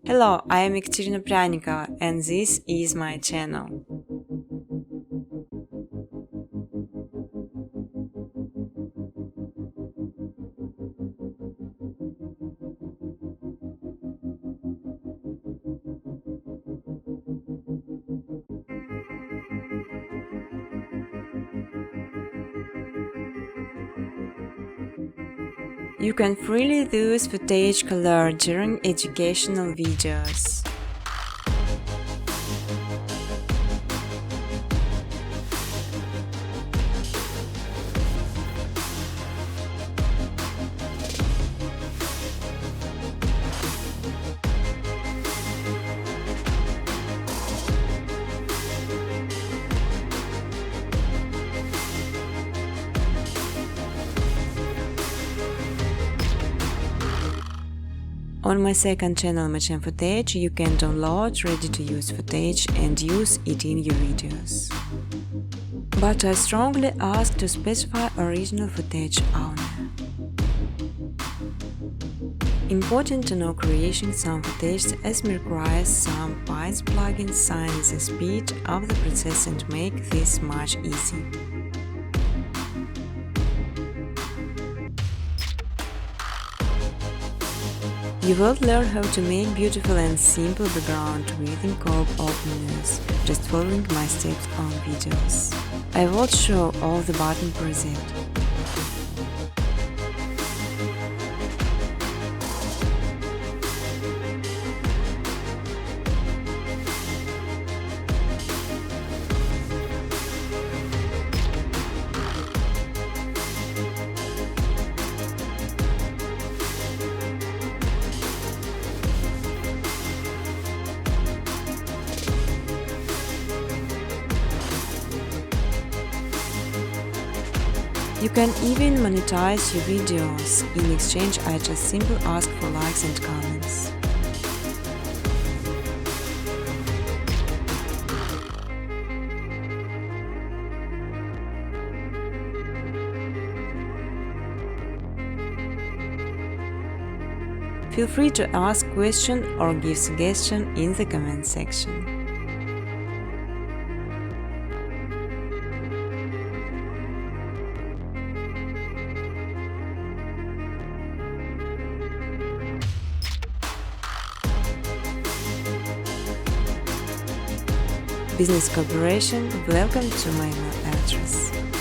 Hello, I am Ekaterina Pryanikova and this is my channel. You can freely use footage color during educational videos. On my second channel Machine Footage, you can download ready-to-use footage and use it in your videos. But I strongly ask to specify original footage only. Important to know creating some footage as requires some Python plugins sign the speed of the process and make this much easy. You will learn how to make beautiful and simple background within Cope openers, just following my steps on videos. I will show all the button preset. You can even monetize your videos. In exchange, I just simply ask for likes and comments. Feel free to ask questions or give suggestions in the comment section. Business cooperation, welcome to my email address.